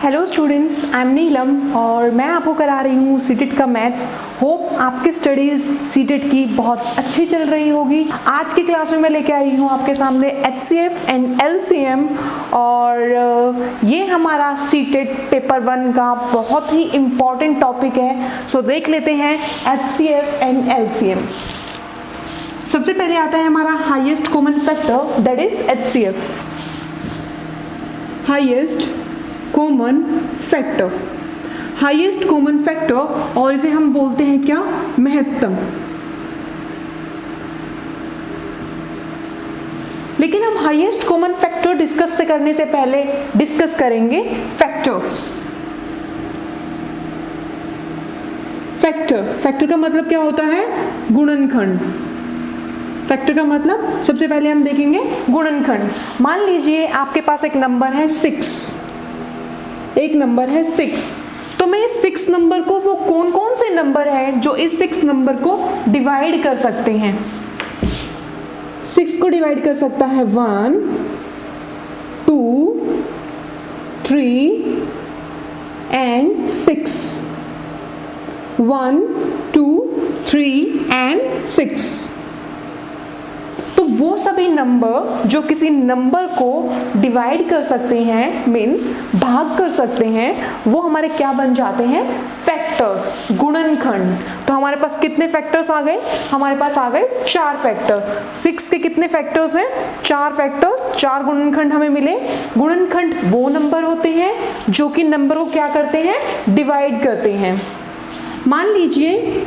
Hello students, I am नीलम और मैं आपको करा रही हूँ सीटेट का मैथ्स। होप आपकी स्टडीज़ सीटेट की बहुत अच्छी चल रही होगी। आज की क्लास में मैं लेके आई हूँ आपके सामने HCF एंड LCM और ये हमारा सीटेट पेपर 1 का बहुत ही इम्पॉर्टेंट टॉपिक है। सो देख लेते हैं HCF एंड LCM। सबसे पहले आता है हमारा highest common factor, that is HCF, highest common factor. Highest common factor और इसे हम बोलते हैं क्या, महत्तम। लेकिन हम हाईएस्ट कॉमन फैक्टर डिस्कस करने से पहले डिस्कस करेंगे फैक्टर। फैक्टर का मतलब क्या होता है, गुणनखंड। फैक्टर का मतलब सबसे पहले हम देखेंगे गुणनखंड। मान लीजिए आपके पास एक नंबर है 6, एक नंबर है 6, तो मैं इस 6 नंबर को, वो कौन कौन से नंबर है जो इस 6 नंबर को डिवाइड कर सकते हैं। 6 को डिवाइड कर सकता है 1, 2, 3 एंड 6। 1, 2, 3 एंड 6। तो वो सभी नंबर जो किसी नंबर को डिवाइड कर सकते हैं, मीन्स भाग कर सकते हैं, वो हमारे क्या बन जाते हैं, फैक्टर्स, गुणनखंड। तो हमारे पास कितने फैक्टर्स आ गए, हमारे पास आ गए 4 फैक्टर। 6 के कितने फैक्टर्स हैं, 4 फैक्टर्स, 4 गुणनखंड हमें मिले। गुणनखंड वो नंबर होते हैं जो कि नंबर को क्या करते हैं, डिवाइड करते हैं। मान लीजिए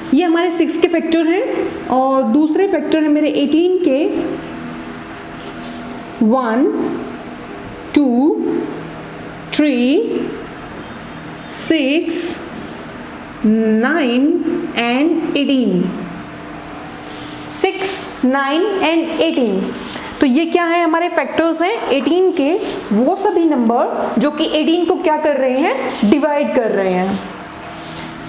ये हमारे 6 के फैक्टर हैं और दूसरे फैक्टर है मेरे 18 के 1, 2, 3, 6, 9 एंड 18। 6, 9 एंड 18। तो ये क्या है, हमारे फैक्टर्स हैं 18 के, वो सभी नंबर जो कि 18 को क्या कर रहे हैं, डिवाइड कर रहे हैं।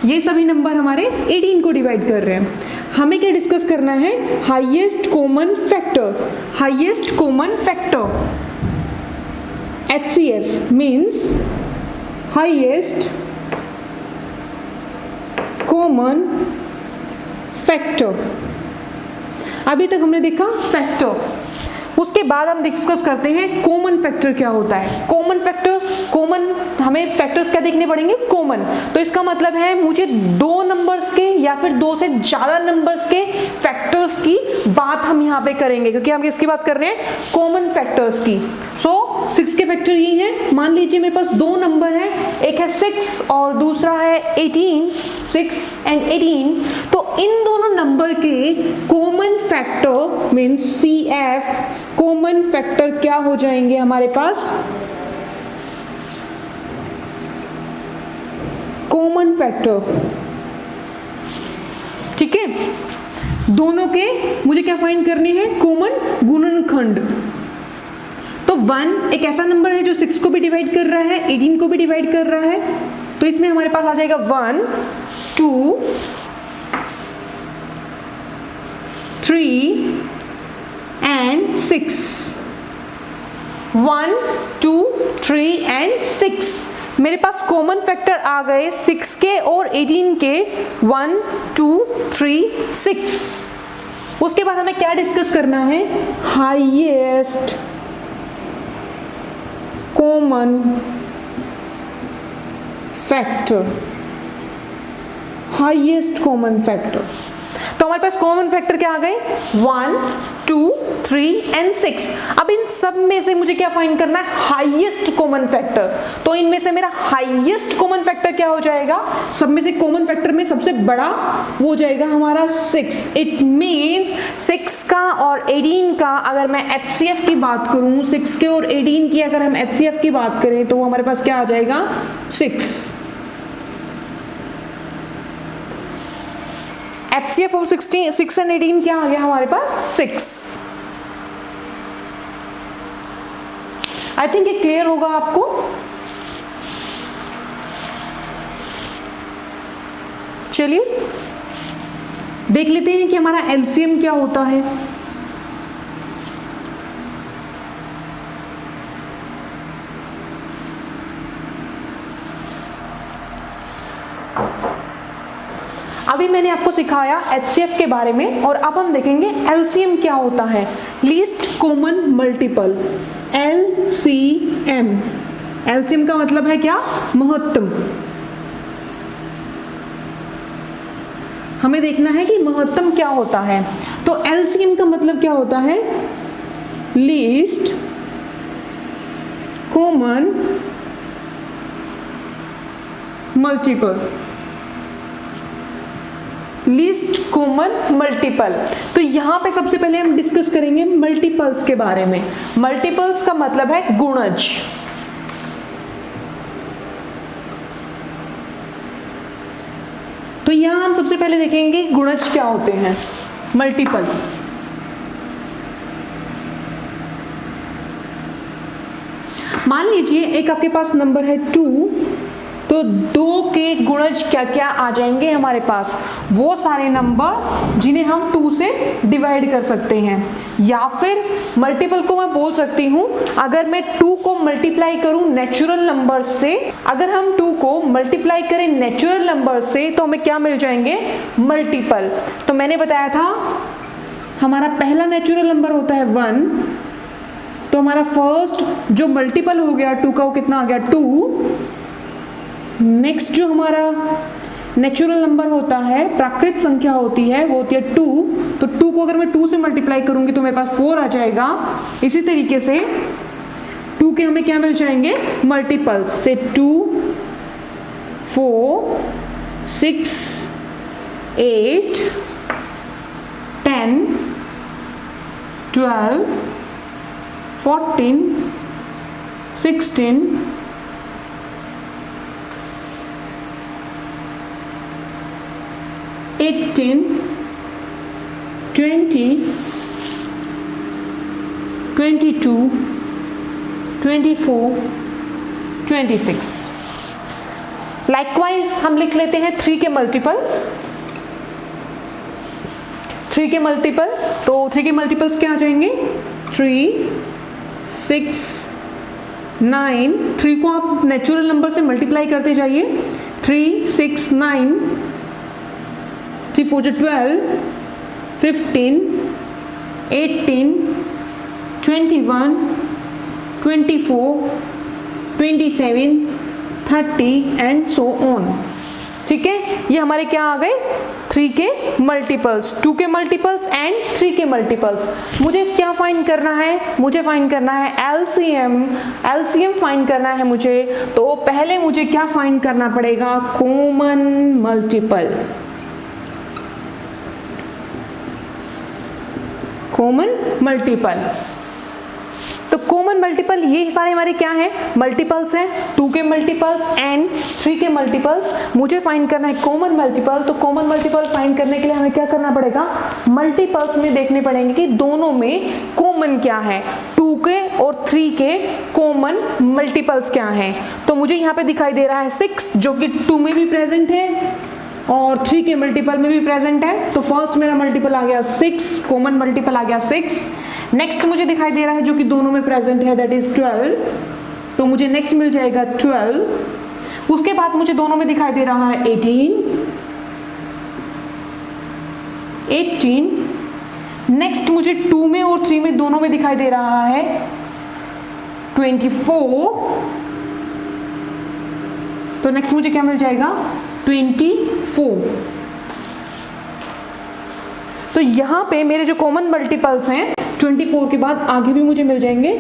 ये सभी नंबर हमारे 18 को डिवाइड कर रहे हैं। हमें क्या डिस्कस करना है, highest common factor. Highest common factor HCF means highest common factor. अभी तक हमने देखा फैक्टर, उसके बाद हम डिस्कस करते हैं कॉमन फैक्टर क्या होता है। कॉमन फैक्टर, कॉमन हमें फैक्टर्स क्या देखने पड़ेंगे, कॉमन। तो इसका मतलब है मुझे 2 नंबर्स के या फिर 2 से ज्यादा नंबर्स के फैक्टर्स की बात हम यहाँ पे करेंगे, क्योंकि हम किसकी बात कर रहे हैं, कॉमन फैक्टर्स की। सो 6 के फैक्टर ये हैं। मान लीजिए मेरे पास 2 नंबर है, एक है 6 और दूसरा है 18, 6 एंड 18। तो इन दोनों नंबर के common factor means CF, common factor क्या हो जाएंगे हमारे पास, कॉमन फैक्टर। ठीक है, दोनों के मुझे क्या फाइंड करने हैं, कॉमन गुणनखंड। तो 1 एक ऐसा नंबर है जो 6 को भी डिवाइड कर रहा है, 18 को भी डिवाइड कर रहा है। तो इसमें हमारे पास आ जाएगा 1, 2, 3 एंड 6। 1, 2, 3 एंड 6। मेरे पास कॉमन फैक्टर आ गए 6 के और 18 के, 1, 2, 3, 6। उसके बाद हमें क्या डिस्कस करना है, highest common factor. Highest common factor, तो हमारे पास कॉमन फैक्टर क्या आ गए, 1, 2, 3 एंड 6। अब इन सब में से मुझे क्या फाइंड करना है, हाईएस्ट कॉमन फैक्टर। तो इनमें से मेरा हाईएस्ट कॉमन फैक्टर क्या हो जाएगा, सब में से कॉमन फैक्टर में सबसे बड़ा वो हो जाएगा हमारा 6। इट मींस 6 का और 18 का अगर मैं HCF की बात करूं, 6 के और 18 की अगर हम HCF की बात करें तो हमारे पास क्या आ जाएगा, 6। HCF और 6 एंड 18 क्या आ गया हमारे पास, 6। आई थिंक ये क्लियर होगा आपको। चलिए देख लेते हैं कि हमारा LCM क्या होता है। अभी मैंने आपको सिखाया HCF के बारे में, और अब हम देखेंगे LCM क्या होता है, least common multiple, LCM। LCM का मतलब है क्या, महत्तम। हमें देखना है कि महत्तम क्या होता है। तो LCM का मतलब क्या होता है, least common multiple, least common multiple. तो यहां पे सबसे पहले हम डिस्कस करेंगे मल्टीपल्स के बारे में। मल्टीपल्स का मतलब है गुणज। तो यहां हम सबसे पहले देखेंगे गुणज क्या होते हैं, मल्टीपल। मान लीजिए एक आपके पास नंबर है 2, तो 2 के गुणज क्या क्या आ जाएंगे हमारे पास, वो सारे नंबर जिन्हें हम 2 से डिवाइड कर सकते हैं। या फिर मल्टीपल को मैं बोल सकती हूं, अगर मैं 2 को मल्टीप्लाई करूं नेचुरल नंबर से, अगर हम 2 को मल्टीप्लाई करें नेचुरल नंबर से तो हमें क्या मिल जाएंगे, मल्टीपल। तो मैंने बताया था हमारा पहला नेचुरल नंबर होता है 1, तो हमारा फर्स्ट जो मल्टीपल हो गया 2 का वो कितना आ गया, 2। नेक्स्ट जो हमारा नेचुरल नंबर होता है, प्राकृत संख्या होती है, वो होती है 2। तो 2 को अगर मैं 2 से मल्टीप्लाई करूंगी तो मेरे पास 4 आ जाएगा। इसी तरीके से 2 के हमें क्या मिल जाएंगे, मल्टीपल्स से 2, 4, 6, 8, 10, 12, 14, 16, 18, 20, 22, 24, 26। लाइकवाइज हम लिख लेते हैं 3 के मल्टीपल। 3 के मल्टीपल, तो 3 के मल्टीपल्स क्या आ जाएंगे, 3, 6, 9। 3 को आप नेचुरल नंबर से मल्टीप्लाई करते जाइए, 3, 6, 9, 3, 4, 12, 15, 18, 21, 24, 27, 30 एंड सो ऑन। ठीक है, ये हमारे क्या आ गए, 3 के मल्टीपल्स, 2 के मल्टीपल्स एंड 3 के मल्टीपल्स। मुझे क्या फाइंड करना है, मुझे फाइंड करना है LCM। LCM फाइंड करना है मुझे, तो पहले मुझे क्या फाइंड करना पड़ेगा, कॉमन मल्टीपल। कॉमन मल्टीपल, तो कॉमन मल्टीपल ये सारे हमारे क्या हैं, मल्टीपल्स हैं, 2 के मल्टीपल्स एंड 3 के मल्टीपल्स। मुझे फाइंड करना है कॉमन मल्टीपल। तो कॉमन मल्टीपल फाइंड करने के लिए हमें क्या करना पड़ेगा, मल्टीपल्स में देखने पड़ेंगे कि दोनों में कॉमन क्या है, 2 के और 3 के कॉमन मल्टीपल्स क्या हैं। तो मुझे यहाँ पे दिखाई दे रहा है 6, जो कि 2 में भी प्रेजेंट है और 3 के मल्टीपल में भी प्रेजेंट है। तो फर्स्ट मेरा मल्टीपल आ गया 6, कॉमन मल्टीपल आ गया 6। नेक्स्ट मुझे दिखाई दे रहा है जो कि दोनों में प्रेजेंट है, दैट इज 12। तो मुझे नेक्स्ट मिल जाएगा 12। उसके बाद मुझे दोनों में दिखाई दे रहा है 18। नेक्स्ट मुझे 2 में और 3 में दोनों में दिखाई दे रहा है 24। तो नेक्स्ट मुझे क्या मिल जाएगा, 24। तो यहां पे मेरे जो कॉमन मल्टीपल्स हैं 24 के बाद आगे भी मुझे मिल जाएंगे,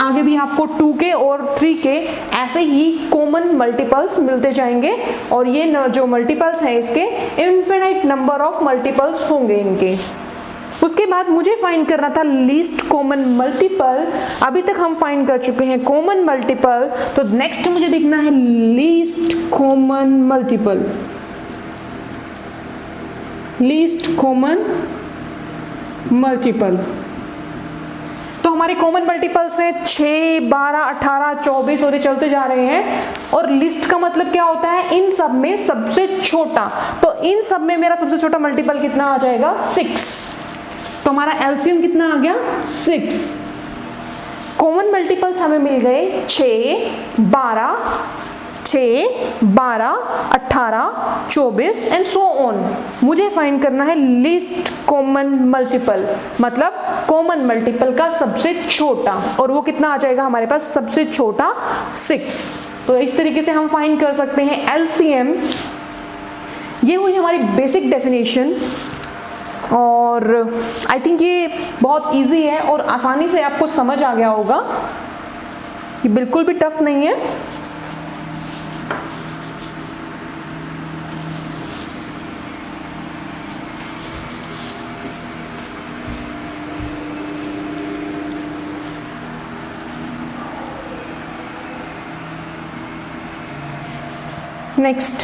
आगे भी आपको 2 के और 3 के ऐसे ही कॉमन मल्टीपल्स मिलते जाएंगे। और ये जो मल्टीपल्स हैं इसके इनफिनिट नंबर ऑफ मल्टीपल्स होंगे इनके। उसके बाद मुझे फाइंड करना था लीस्ट कॉमन मल्टीपल। अभी तक हम फाइंड कर चुके हैं कॉमन मल्टीपल, तो नेक्स्ट मुझे देखना है least common multiple. Least common multiple, तो हमारे कॉमन मल्टीपल्स हैं 6, 12, 18, 24 और ये चलते जा रहे हैं। और लिस्ट का मतलब क्या होता है, इन सब में सबसे छोटा। तो इन सब में मेरा सबसे छोटा मल्टीपल कितना आ जाएगा, 6। तो हमारा एलसीएम कितना आ गया, 6। कॉमन मल्टीपल्स हमें मिल गए 6, 12, 6, 12, 18, 24 एंड सो ऑन। मुझे फाइंड करना है लीस्ट कॉमन मल्टीपल, मतलब कॉमन मल्टीपल का सबसे छोटा, और वो कितना आ जाएगा हमारे पास, सबसे छोटा 6। तो इस तरीके से हम फाइंड कर सकते हैं एलसीएम। ये हुई हमारी बेसिक डेफिनेशन, और आई थिंक ये बहुत इजी है और आसानी से आपको समझ आ गया होगा, ये बिल्कुल भी टफ नहीं है। नेक्स्ट,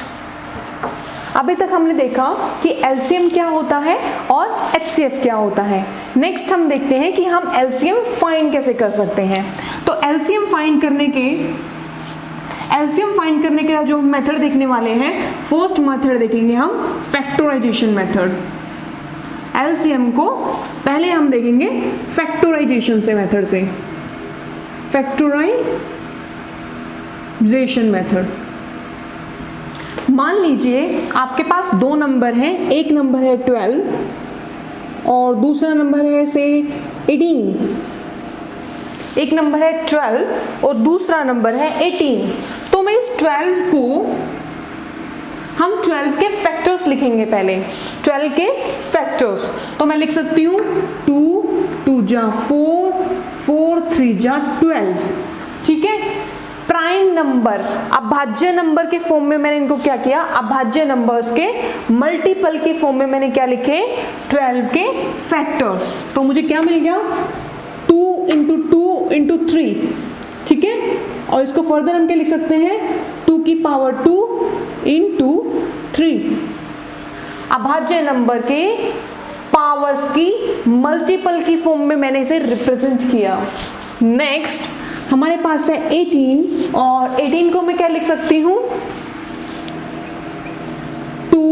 अभी तक हमने देखा कि एलसीएम क्या होता है और एचसीएफ क्या होता है। नेक्स्ट हम देखते हैं कि हम एलसीएम फाइंड कैसे कर सकते हैं। तो एलसीएम फाइंड करने के जो मेथड देखने वाले हैं, फर्स्ट मेथड देखेंगे हम फैक्टराइजेशन मेथड। एलसीएम को पहले हम देखेंगे फैक्टराइजेशन से मेथड से, फैक्टराइजेशन मेथड। मान लीजिए आपके पास दो नंबर हैं, एक नंबर है 12 और दूसरा नंबर है से 18। एक नंबर है 12 और दूसरा नंबर है 18। तो मैं इस 12 को, हम 12 के फैक्टर्स लिखेंगे पहले, 12 के फैक्टर्स। तो मैं लिख सकती हूँ 2, 2 जा 4, 4 3 जा 12। ठीक है, प्राइम नंबर, अभाज्य नंबर के फॉर्म में मैंने इनको क्या किया, अभाज्य नंबर्स के मल्टीपल के फॉर्म में मैंने क्या लिखे, 12 के फैक्टर्स। तो मुझे क्या मिल गया, 2 × 2 × 3। ठीक है, और इसको फर्दर हम क्या लिख सकते हैं, 2 की पावर 2 × 3। अभाज्य नंबर के पावर्स की मल्टीपल की फॉर्म में मैंने इसे रिप्रेजेंट किया। नेक्स्ट हमारे पास है 18, और 18 को मैं क्या लिख सकती हूँ, 2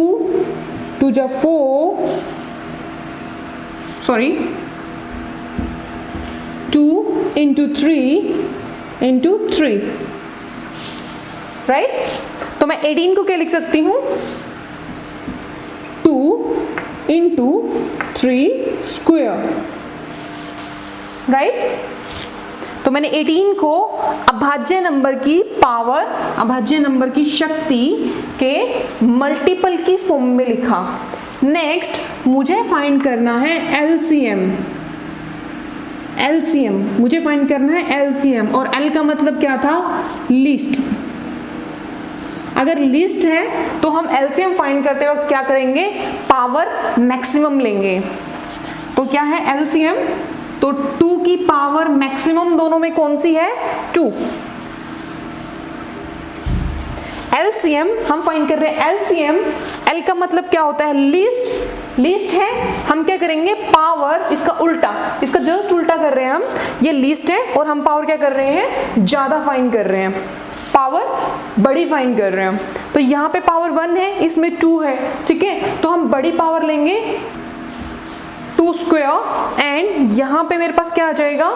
× 4, सॉरी 2 × 3 × 3, राइट। तो मैं 18 को क्या लिख सकती हूँ, 2 × 3 स्क्वायर, राइट। तो मैंने 18 को अभाज्य नंबर की पावर, अभाज्य नंबर की शक्ति के मल्टीपल की फॉर्म में लिखा। नेक्स्ट मुझे फाइंड करना है एलसीएम। एलसीएम मुझे फाइंड करना है एलसीएम, और एल का मतलब क्या था, लीस्ट। अगर लीस्ट है तो हम एलसीएम फाइंड करते वक्त क्या करेंगे, पावर मैक्सिमम लेंगे। तो क्या है एलसीएम, तो 2 की पावर मैक्सिमम दोनों में कौन सी है, 2। एलसीएम हम फाइंड कर रहे हैं, एलसीएम, एल का मतलब क्या होता है, लीस्ट। लीस्ट है, हम क्या करेंगे, पावर इसका उल्टा, इसका जस्ट उल्टा कर रहे हैं हम। ये लीस्ट है और हम पावर क्या कर रहे हैं, ज्यादा फाइंड कर रहे हैं, पावर बड़ी फाइंड कर रहे हैं। तो यहाँ पे पावर 1 है, इसमें 2 है। ठीक है, तो हम बड़ी पावर लेंगे 2 स्क्वायर, एंड यहां पे मेरे पास क्या आ जाएगा,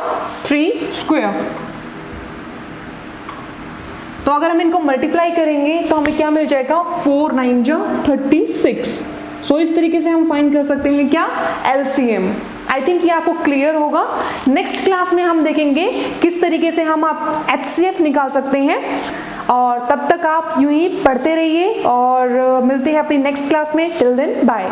3 स्क्वायर। तो अगर हम इनको मल्टीप्लाई करेंगे तो हमें क्या मिल जाएगा, 4 9 जा 36। सो इस तरीके से हम फाइंड कर सकते हैं क्या, एलसीएम। आई थिंक ये आपको क्लियर होगा। नेक्स्ट क्लास में हम देखेंगे किस तरीके से हम आप एचसीएफ निकाल सकते हैं, और तब तक आप यूं ही पढ़ते रहिए, और मिलते हैं अपनी नेक्स्ट क्लास में। Till then bye.